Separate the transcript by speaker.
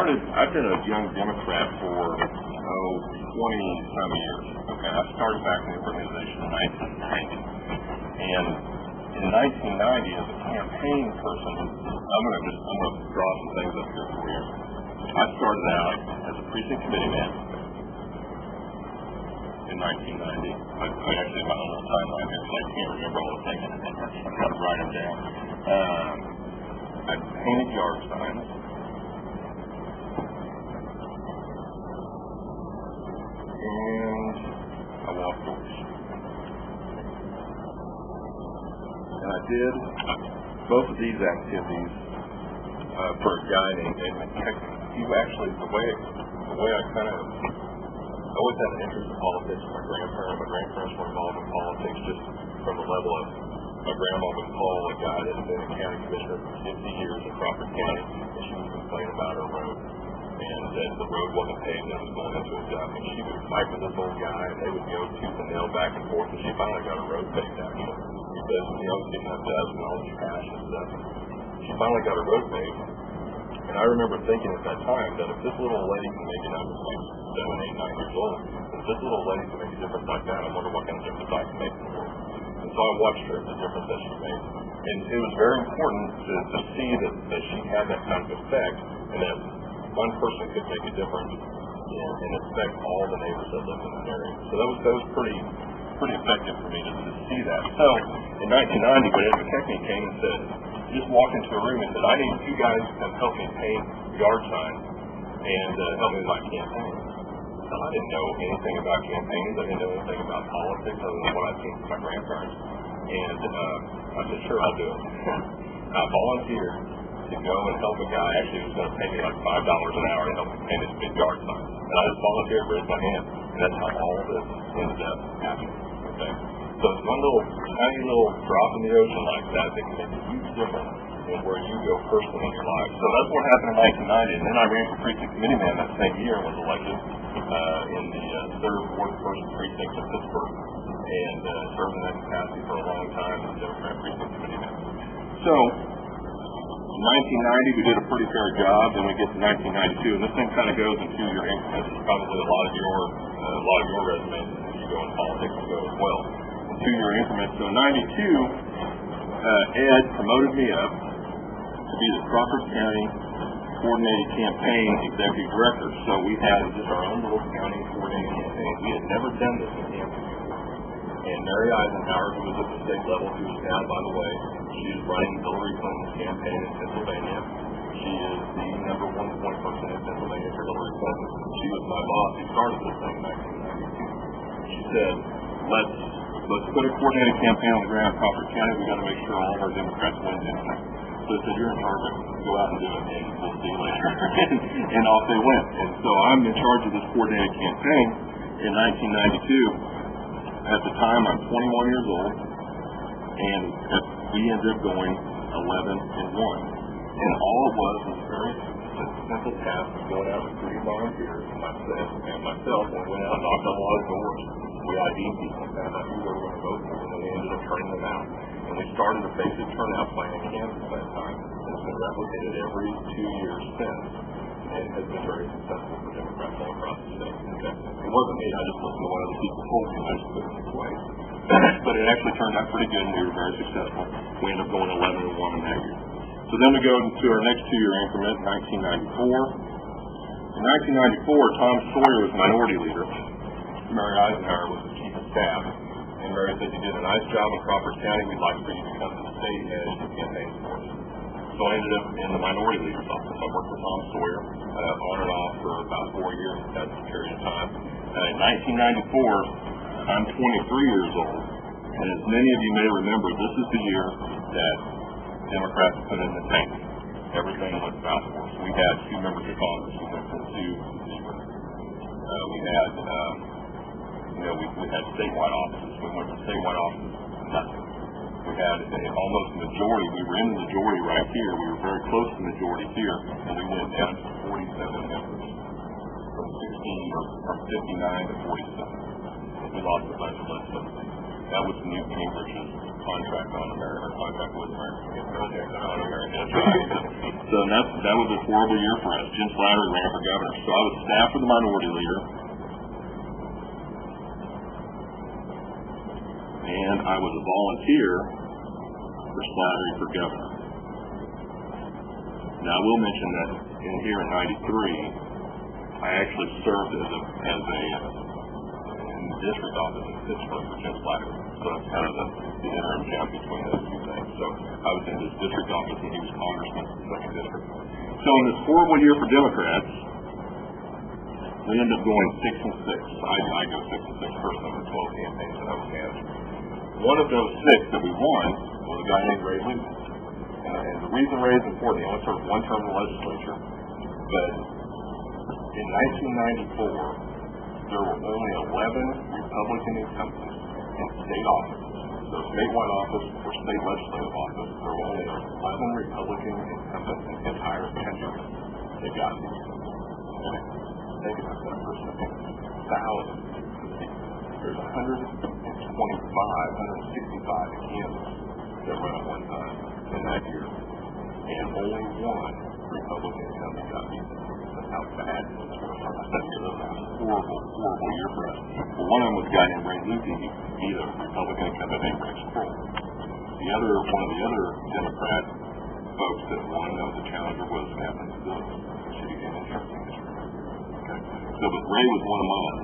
Speaker 1: I've been a young Democrat for, 20-some years. Okay, I started back in the organization in 1990. And in 1990, as a campaign person, I'm going to draw some things up here for you. I started out as a precinct committee man in 1990. I actually have my own timeline here, so I can't remember all the things. I've got to write them down. I painted yard signs. And I walked doors. And I did both of these activities for a guy named Edmund Keckman. He actually, the way I kind of always had an interest in politics. My grandparents were involved in politics just from the level of my grandma would call a guy that had been a county commissioner for 50 years in Crawford County, and she was complaining about her road. And that the road wasn't paved and it was going into a dump. And she would fight with this old guy, and they would go tooth and nail back and forth, and she finally got a road paved, actually. Because, getting up dust and all this trash and stuff. She finally got a road paved. And I remember thinking at that time that if this little lady can make it, I was like 7, 8, 9 years old, if this little lady can make a difference like that, I wonder what kind of difference I can make in the world. And so I watched her, the difference that she made. And it was very important to see that she had that kind of effect, and that one person could make a difference and affect all the neighbors that lived in that area. So that was pretty effective for me to see that. So in 1990, when Ed McKechnie came and said, just walked into a room and said, I need 2 guys to come help me paint yard signs and help me with my campaign. So I didn't know anything about campaigns. I didn't know anything about politics other than what I'd seen from my grandparents. And I said, sure, I'll do it. I volunteered to go and help a guy. Actually, he was going to pay me like $5 an hour to help him paint his big yard sign. And I just volunteered, raised my hand. And that's how all of this ended up happening. Okay? So it's one little, tiny little drop in the ocean like that that can make a huge difference in where you go personally in your life. So that's what happened in 1990. And then I ran for precinct committee man that same year and was elected in the 3rd Ward 1st Precinct of Pittsburgh. And served in that capacity for a long time as a Democrat precinct committee man. So in 1990, we did a pretty fair job. Then we get to 1992, and this thing kind of goes in 2-year increments. It's probably a lot of your resumes as you go in politics will go as well. In 2-year increments. So in 92, Ed promoted me up to be the Crawford County Coordinated Campaign Executive Director. So we had just our own little county coordinated campaign. We had never done this in campaign. And Mary Eisenhower, who was at the state level, who was now, by the way, she is running Hillary Clinton's campaign in Pennsylvania. She is the number 1 point person in Pennsylvania for Hillary Clinton. She was my boss who started this thing in 1992. She said, let's put a coordinated campaign on the ground in Crawford County. We've got to make sure all of our Democrats win this thing. So I said, you're in charge of it. Go out and do it, and we'll see you later. And off they went. And so I'm in charge of this coordinated campaign in 1992. At the time, I'm 21 years old, and we ended up going 11-1. And all it was a very simple task of going out and recruiting volunteers, and myself, when we went out and knocked on a lot of doors. We ID'd people, and I knew they were going to vote for them, and we ended up turning them out. And we started a basic turnout plan in Kansas that time, and it's been replicated every 2 years since. And has been very successful for Democrats all across the state. Okay? It wasn't me. I just listened to what other people told me. I just put it in place. But it actually turned out pretty good, and we were very successful. We ended up going 11-1 in that year. So then we go to our next 2-year increment, 1994. In 1994, Tom Sawyer was minority leader. Mary Eisenhower was the chief of staff. And Mary said, you did a nice job in Crawford County. We'd like for you to come to the state as your campaign for us. So I ended up in the minority leader's office. I worked with Tom Sawyer on and off for about 4 years at that period of time. In 1994, I'm 23 years old. And as many of you may remember, this is the year that Democrats put in the tank. Everything went south for us. We had 2 members of Congress who went from 2 to 0. We had, we had statewide offices. We went from statewide offices to nothing. We had almost a majority. We were in the majority right here. We were very close to the majority here, and we went down to 47 members from 59 to 47. We lost a bunch of legislators. That was Newt Gingrich's contract on America, contract with America, on America. So that was a horrible year for us. Jim Slattery ran for governor. So I was staff with the minority leader, and I was a volunteer for Slattery for governor. Now I will mention that in here in '93, I actually served as a in the district office in Pittsburgh for Jim Slattery. So it's kind of the interim gap between those two things. So I was in his district office and he was congressman in the second district. So in this horrible year for Democrats, we ended up going 6-6. I go 6-6 first of the 12 campaigns that I was managing. One of those 6 that we won was a guy named Ray Luke. And the reason Ray is important, he only served one term in the legislature, but in 1994, there were only 11 Republican incumbents in state office. So statewide office or state legislative office, there were only 11 Republican incumbents in the entire country that got these. Okay? Think about that for a second. Thousands. There's 125, 165 candidates that ran at one time in that year. And only one Republican incumbent got these. That's how bad it was for us. That was a horrible, horrible year for us. Well, one of them was a guy named Ray Luke. He's a Republican incumbent named Rex Kroll. One of the other Democrat folks that won, that was a challenger, was happened to the city and insurance industry. Okay. So, but Ray was one of mine.